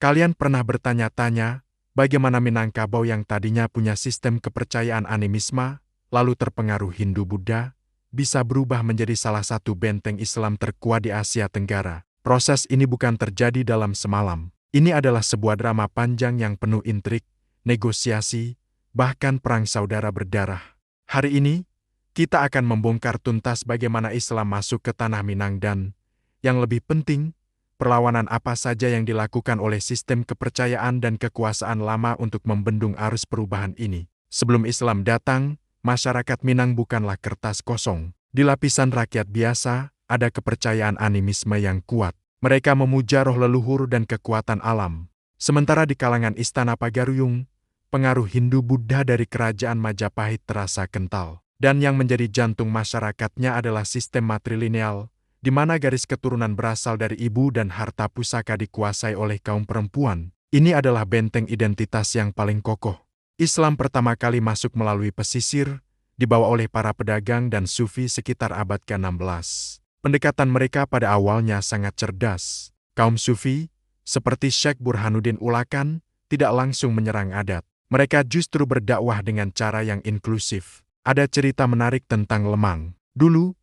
Kalian pernah bertanya-tanya, bagaimana Minangkabau yang tadinya punya sistem kepercayaan animisme, lalu terpengaruh Hindu-Buddha, bisa berubah menjadi salah satu benteng Islam terkuat di Asia Tenggara? Proses ini bukan terjadi dalam semalam. Ini adalah sebuah drama panjang yang penuh intrik, negosiasi, bahkan perang saudara berdarah. Hari ini, kita akan membongkar tuntas bagaimana Islam masuk ke tanah Minang dan, yang lebih penting, perlawanan apa saja yang dilakukan oleh sistem kepercayaan dan kekuasaan lama untuk membendung arus perubahan ini. Sebelum Islam datang, masyarakat Minang bukanlah kertas kosong. Di lapisan rakyat biasa, ada kepercayaan animisme yang kuat. Mereka memuja roh leluhur dan kekuatan alam. Sementara di kalangan Istana Pagaruyung, pengaruh Hindu-Buddha dari kerajaan Majapahit terasa kental. Dan yang menjadi jantung masyarakatnya adalah sistem matrilineal, di mana garis keturunan berasal dari ibu dan harta pusaka dikuasai oleh kaum perempuan. Ini adalah benteng identitas yang paling kokoh. Islam pertama kali masuk melalui pesisir, dibawa oleh para pedagang dan sufi sekitar abad ke-16. Pendekatan mereka pada awalnya sangat cerdas. Kaum sufi, seperti Syekh Burhanuddin Ulakan, tidak langsung menyerang adat. Mereka justru berdakwah dengan cara yang inklusif. Ada cerita menarik tentang lemang. Dulu,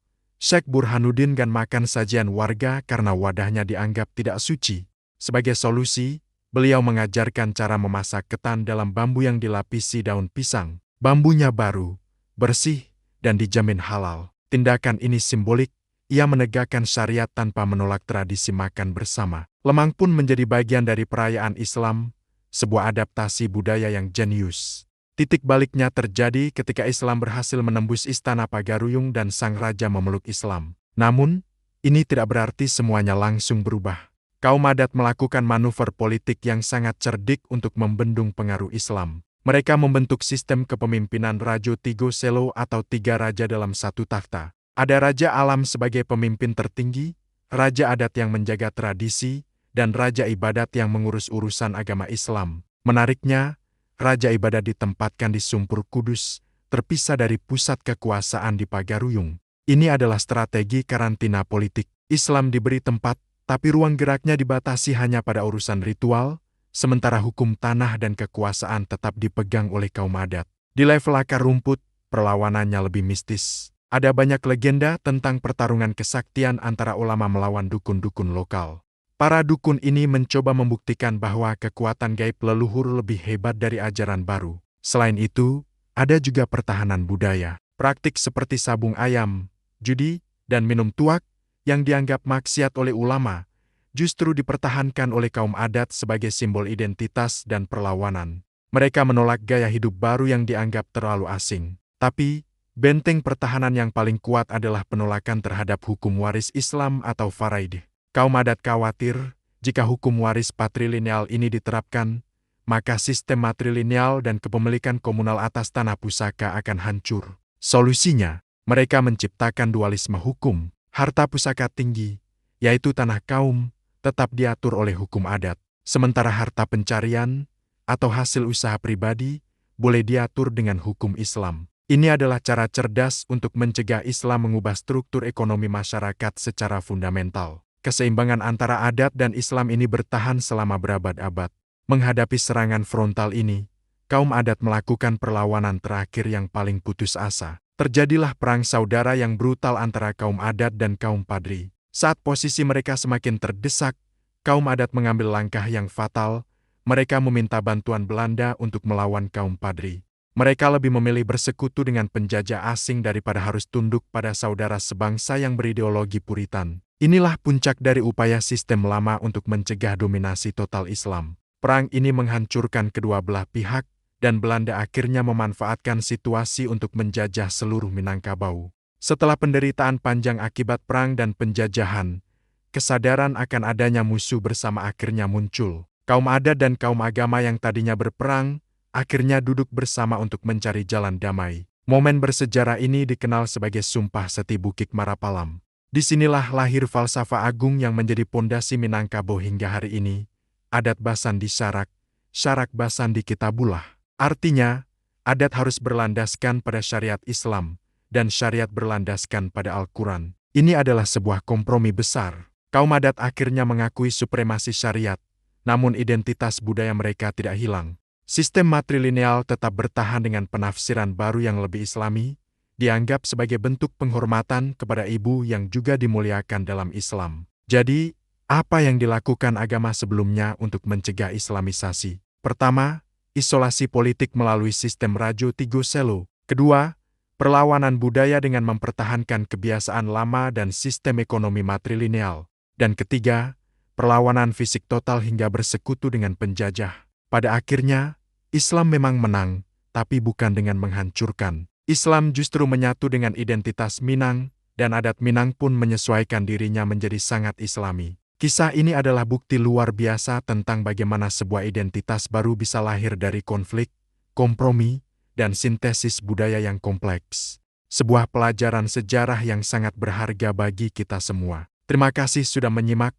Syekh Burhanuddin gan makan sajian warga karena wadahnya dianggap tidak suci. Sebagai solusi, beliau mengajarkan cara memasak ketan dalam bambu yang dilapisi daun pisang. Bambunya baru, bersih, dan dijamin halal. Tindakan ini simbolik, ia menegakkan syariat tanpa menolak tradisi makan bersama. Lemang pun menjadi bagian dari perayaan Islam, sebuah adaptasi budaya yang jenius. Titik baliknya terjadi ketika Islam berhasil menembus Istana Pagaruyung dan sang raja memeluk Islam. Namun, ini tidak berarti semuanya langsung berubah. Kaum adat melakukan manuver politik yang sangat cerdik untuk membendung pengaruh Islam. Mereka membentuk sistem kepemimpinan Rajo Tigo Selo atau 3 raja dalam satu takhta. Ada Raja Alam sebagai pemimpin tertinggi, Raja Adat yang menjaga tradisi, dan Raja Ibadat yang mengurus urusan agama Islam. Menariknya, Raja Ibadat ditempatkan di Sumpur Kudus, terpisah dari pusat kekuasaan di Pagaruyung. Ini adalah strategi karantina politik. Islam diberi tempat, tapi ruang geraknya dibatasi hanya pada urusan ritual, sementara hukum tanah dan kekuasaan tetap dipegang oleh kaum adat. Di level akar rumput, perlawanannya lebih mistis. Ada banyak legenda tentang pertarungan kesaktian antara ulama melawan dukun-dukun lokal. Para dukun ini mencoba membuktikan bahwa kekuatan gaib leluhur lebih hebat dari ajaran baru. Selain itu, ada juga pertahanan budaya. Praktik seperti sabung ayam, judi, dan minum tuak yang dianggap maksiat oleh ulama, justru dipertahankan oleh kaum adat sebagai simbol identitas dan perlawanan. Mereka menolak gaya hidup baru yang dianggap terlalu asing. Tapi, benteng pertahanan yang paling kuat adalah penolakan terhadap hukum waris Islam atau faraid. Kaum adat khawatir, jika hukum waris patrilineal ini diterapkan, maka sistem matrilineal dan kepemilikan komunal atas tanah pusaka akan hancur. Solusinya, mereka menciptakan dualisme hukum. Harta pusaka tinggi, yaitu tanah kaum, tetap diatur oleh hukum adat. Sementara harta pencarian, atau hasil usaha pribadi, boleh diatur dengan hukum Islam. Ini adalah cara cerdas untuk mencegah Islam mengubah struktur ekonomi masyarakat secara fundamental. Keseimbangan antara adat dan Islam ini bertahan selama berabad-abad. Menghadapi serangan frontal ini, kaum adat melakukan perlawanan terakhir yang paling putus asa. Terjadilah perang saudara yang brutal antara kaum adat dan kaum Padri. Saat posisi mereka semakin terdesak, kaum adat mengambil langkah yang fatal. Mereka meminta bantuan Belanda untuk melawan kaum Padri. Mereka lebih memilih bersekutu dengan penjajah asing daripada harus tunduk pada saudara sebangsa yang berideologi Puritan. Inilah puncak dari upaya sistem lama untuk mencegah dominasi total Islam. Perang ini menghancurkan kedua belah pihak, dan Belanda akhirnya memanfaatkan situasi untuk menjajah seluruh Minangkabau. Setelah penderitaan panjang akibat perang dan penjajahan, kesadaran akan adanya musuh bersama akhirnya muncul. Kaum adat dan kaum agama yang tadinya berperang, akhirnya duduk bersama untuk mencari jalan damai. Momen bersejarah ini dikenal sebagai Sumpah Seti Bukit Marapalam. Disinilah lahir falsafah agung yang menjadi pondasi Minangkabau hingga hari ini. Adat basan di Syarak, Syarak basan di Kitabulah. Artinya, adat harus berlandaskan pada syariat Islam, dan syariat berlandaskan pada Al-Quran. Ini adalah sebuah kompromi besar. Kaum adat akhirnya mengakui supremasi syariat, namun identitas budaya mereka tidak hilang. Sistem matrilineal tetap bertahan dengan penafsiran baru yang lebih Islami, dianggap sebagai bentuk penghormatan kepada ibu yang juga dimuliakan dalam Islam. Jadi, apa yang dilakukan agama sebelumnya untuk mencegah Islamisasi? Pertama, isolasi politik melalui sistem Rajo Tigo Selo. Kedua, perlawanan budaya dengan mempertahankan kebiasaan lama dan sistem ekonomi matrilineal. Dan ketiga, perlawanan fisik total hingga bersekutu dengan penjajah. Pada akhirnya, Islam memang menang, tapi bukan dengan menghancurkan. Islam justru menyatu dengan identitas Minang, dan adat Minang pun menyesuaikan dirinya menjadi sangat Islami. Kisah ini adalah bukti luar biasa tentang bagaimana sebuah identitas baru bisa lahir dari konflik, kompromi, dan sintesis budaya yang kompleks. Sebuah pelajaran sejarah yang sangat berharga bagi kita semua. Terima kasih sudah menyimak.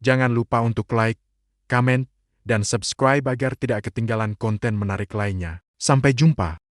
Jangan lupa untuk like, komen, dan subscribe agar tidak ketinggalan konten menarik lainnya. Sampai jumpa.